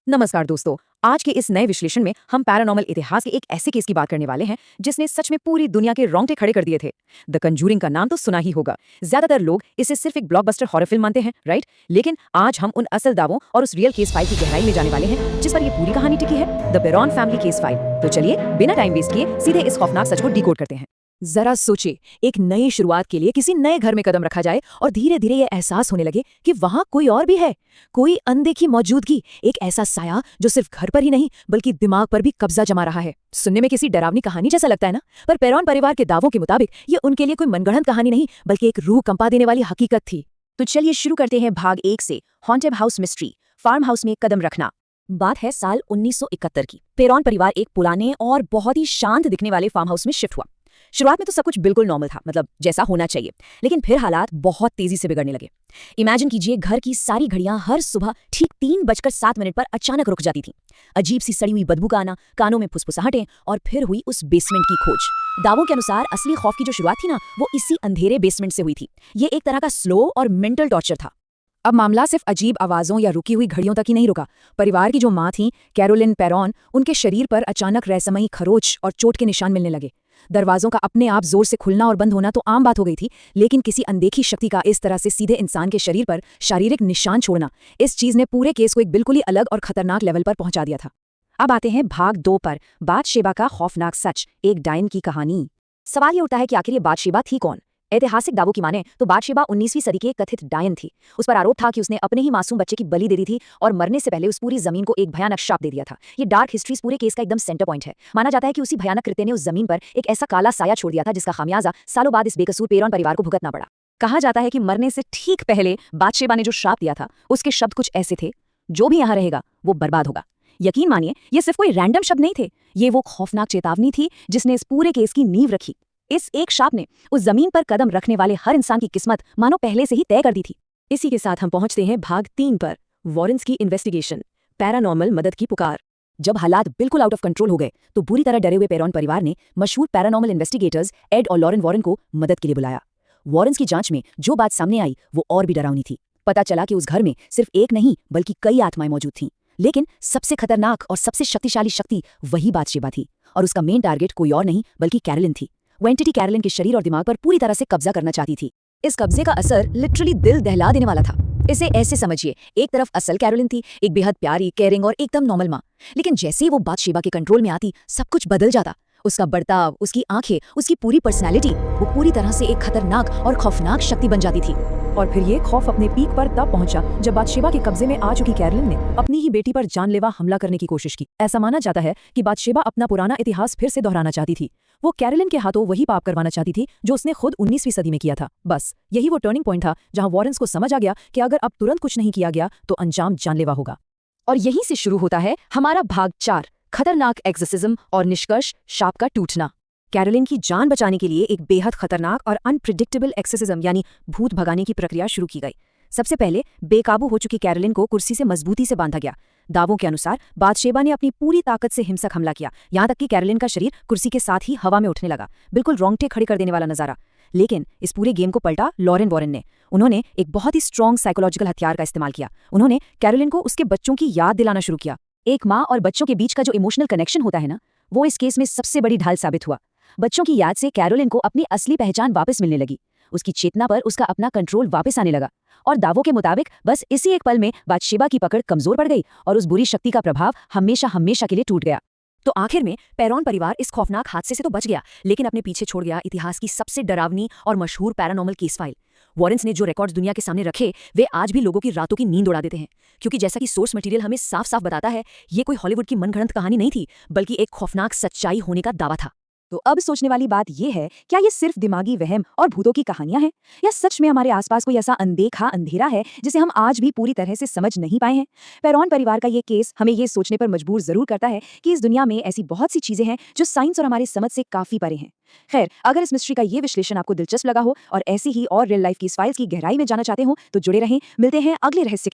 नमस्कार दोस्तों। आज के इस नए विश्लेषण में हम पैरानॉर्मल इतिहास के एक ऐसे केस की बात करने वाले हैं जिसने सच में पूरी दुनिया के रोंगटे खड़े कर दिए थे। द कंजूरिंग का नाम तो सुना ही होगा। ज्यादातर लोग इसे सिर्फ एक ब्लॉकबस्टर हॉरर फिल्म मानते हैं, राइट? लेकिन आज हम उन असल दावों और उस रियल केस फाइल की गहराई में जाने वाले हैं जिस पर ये पूरी कहानी टिकी है, the Perón family case file. तो चलिए बिना टाइम वेस्ट किए सीधे इस खौफनाक सच को डिकोड करते हैं। जरा सोचिए, एक नई शुरुआत के लिए किसी नए घर में कदम रखा जाए और धीरे धीरे ये एहसास होने लगे कि वहां कोई और भी है, कोई अनदेखी मौजूदगी, एक ऐसा साया जो सिर्फ घर पर ही नहीं बल्कि दिमाग पर भी कब्जा जमा रहा है। सुनने में किसी डरावनी कहानी जैसा लगता है ना, पर पेरॉन परिवार के दावों के मुताबिक ये उनके लिए कोई मनगढ़ंत कहानी नहीं बल्कि एक रूह कंपा देने वाली हकीकत थी। तो चलिए शुरू करते हैं भाग 1 से, haunted house mystery, farm house में कदम रखना। बात है साल 1971 की। पेरॉन परिवार एक पुराने और बहुत ही शांत दिखने वाले फार्म हाउस में शिफ्ट हुआ। शुरुआत में तो सब कुछ बिल्कुल नॉर्मल था, मतलब जैसा होना चाहिए, लेकिन फिर हालात बहुत तेजी से बिगड़ने लगे। इमेजिन कीजिए, घर की सारी घड़ियां हर सुबह ठीक 3:07 पर अचानक रुक जाती थीं। अजीब सी सड़ी हुई बदबू का आना, कानों में फुसफुसाहटें, और फिर हुई उस बेसमेंट की खोज। दावों के अनुसार असली खौफ की जो शुरुआत थी ना, वो इसी अंधेरे बेसमेंट से हुई थी। ये एक तरह का स्लो और मेंटल टॉर्चर था। अब मामला सिर्फ अजीब आवाजों या रुकी हुई घड़ियों तक ही नहीं रुका। परिवार की जो माँ थी, कैरोलिन पेरॉन, उनके शरीर पर अचानक रहस्यमयी खरोच और चोट के निशान मिलने लगे। दरवाजों का अपने आप जोर से खुलना और बंद होना तो आम बात हो गई थी, लेकिन किसी अनदेखी शक्ति का इस तरह से सीधे इंसान के शरीर पर शारीरिक निशान छोड़ना, इस चीज ने पूरे केस को एक बिल्कुल ही अलग और खतरनाक लेवल पर पहुंचा दिया था। अब आते हैं भाग 2 पर, बाथशेबा का खौफनाक सच, एक डायन की कहानी। सवाल ये उठता है कि आखिर ये बाथशेबा थी कौन? ऐतिहासिक दावों की माने तो बाथशेबा 19वीं सदी की एक कथित डायन थी। उस पर आरोप था कि उसने अपने ही मासूम बच्चे की बलि दे दी थी और मरने से पहले उस पूरी जमीन को एक भयानक श्राप दे दिया था। ये डार्क हिस्ट्री पूरे केस का एकदम सेंटर पॉइंट है। माना जाता है कि उसी भयानक कृत्य ने उस जमीन पर एक ऐसा काला साया छोड़ दिया था जिसका खामियाजा सालों बाद इस बेकसूर पेरॉन परिवार को भुगतना पड़ा। कहा जाता है कि मरने से ठीक पहले बाथशेबा ने जो श्राप दिया था, उसके शब्द कुछ ऐसे थे: जो भी यहाँ रहेगा वो बर्बाद होगा। यकीन मानिए, ये सिर्फ कोई रैंडम शब्द नहीं थे, ये वो खौफनाक चेतावनी थी जिसने इस पूरे केस की नींव रखी। इस एक शाप ने उस जमीन पर कदम रखने वाले हर इंसान की किस्मत मानो पहले से ही तय कर दी थी। इसी के साथ हम पहुंचते हैं भाग 3 पर, वॉरेन्स की इन्वेस्टिगेशन, पैरानॉर्मल मदद की पुकार। जब हालात बिल्कुल आउट ऑफ कंट्रोल हो गए तो बुरी तरह डरे हुए पेरॉन परिवार ने मशहूर पैरानॉर्मल इन्वेस्टिगेटर्स एड और लॉरेन वॉरेन को मदद के लिए बुलाया। वॉरेन्स की जांच में जो बात सामने आई वो और भी डरावनी थी। पता चला कि उस घर में सिर्फ एक नहीं बल्कि कई आत्माएं मौजूद थीं, लेकिन सबसे खतरनाक और सबसे शक्तिशाली शक्ति वही बाथशेबा थी, और उसका मेन टारगेट कोई और नहीं बल्कि कैरोलिन थी। वो एंटिटी कैरोलिन के शरीर और दिमाग पर पूरी तरह से कब्जा करना चाहती थी। इस कब्जे का असर लिटरली दिल दहला देने वाला था। इसे ऐसे समझिए, एक तरफ असल कैरोलिन थी, एक बेहद प्यारी, केयरिंग और एकदम नॉर्मल माँ, लेकिन जैसे ही वो बाथशेबा के कंट्रोल में आती सब कुछ बदल जाता। उसका बर्ताव, उसकी आंखें, उसकी पूरी पर्सनैलिटी, वो पूरी तरह से एक खतरनाक और खौफनाक शक्ति बन जाती थी। और फिर ये खौफ अपने पीक पर तब पहुंचा जब बाथशेबा के कब्जे में आ चुकी कैरोलिन ने अपनी ही बेटी पर जानलेवा हमला करने की कोशिश की। ऐसा माना जाता है कि बाथशेबा अपना पुराना इतिहास फिर से दोहराना चाहती थी। वो कैरोलिन के हाथों वही पाप करवाना चाहती थी जो उसने खुद 19वीं सदी में किया था। बस यही वो टर्निंग पॉइंट था जहां वॉरेन्स को समझ आ गया कि अगर अब तुरंत कुछ नहीं किया गया तो अंजाम जानलेवा होगा। और यहीं से शुरू होता है हमारा भाग 4, खतरनाक एक्सोर्सिज्म और निष्कर्ष, शाप का टूटना। कैरोलिन की जान बचाने के लिए एक बेहद खतरनाक और अनप्रिडिक्टेबल एक्सोर्सिज्म यानी भूत भगाने की प्रक्रिया शुरू की गई। सबसे पहले बेकाबू हो चुकी कैरोलिन को कुर्सी से मजबूती से बांधा गया। दावों के अनुसार बाथशेबा ने अपनी पूरी ताकत से हिंसक हमला किया, यहाँ तक कि कैरोलिन का शरीर कुर्सी के साथ ही हवा में उठने लगा। बिल्कुल रोंगटे खड़े कर देने वाला नजारा। लेकिन इस पूरे गेम को पलटा लॉरेन वॉरेन ने। उन्होंने एक बहुत ही स्ट्रॉन्ग साइकोलॉजिकल हथियार का इस्तेमाल किया। उन्होंने कैरोलिन को उसके बच्चों की याद दिलाना शुरू किया। एक माँ और बच्चों के बीच का जो इमोशनल कनेक्शन होता है ना, वो इस केस में सबसे बड़ी ढाल साबित हुआ। बच्चों की याद से कैरोलिन को अपनी असली पहचान वापस मिलने लगी। उसकी चेतना पर उसका अपना कंट्रोल वापस आने लगा। और दावों के मुताबिक बस इसी एक पल में बाथशेबा की पकड़ कमजोर पड़ गई और उस बुरी शक्ति का प्रभाव हमेशा हमेशा के लिए टूट गया। तो आखिर में पेरॉन परिवार इस खौफनाक हादसे से तो बच गया, लेकिन अपने पीछे छोड़ गया इतिहास की सबसे डरावनी और मशहूर पैरानॉर्मल केस फाइल। वॉरेन्स ने जो रिकॉर्ड्स दुनिया के सामने रखे, वे आज भी लोगों की रातों की नींद उड़ा देते हैं, क्योंकि जैसा कि सोर्स मटेरियल हमें साफ साफ बताता है, ये कोई हॉलीवुड की मनगढ़ंत कहानी नहीं थी बल्कि एक खौफनाक सच्चाई होने का दावा था। तो अब सोचने वाली बात यह है, क्या ये सिर्फ दिमागी वहम और भूतों की कहानियां हैं, या सच में हमारे आसपास कोई ऐसा अनदेखा अंधेरा है जिसे हम आज भी पूरी तरह से समझ नहीं पाए हैं? पेरॉन परिवार का ये केस हमें ये सोचने पर मजबूर जरूर करता है कि इस दुनिया में ऐसी बहुत सी चीजें हैं जो साइंस और हमारे समझ से काफी परे हैं। खैर, अगर इस मिस्ट्री का ये विश्लेषण आपको दिलचस्प लगा हो और ऐसी ही और रियल लाइफ की फाइल्स की गहराई में जाना चाहते हो तो जुड़े रहें। मिलते हैं अगले रहस्य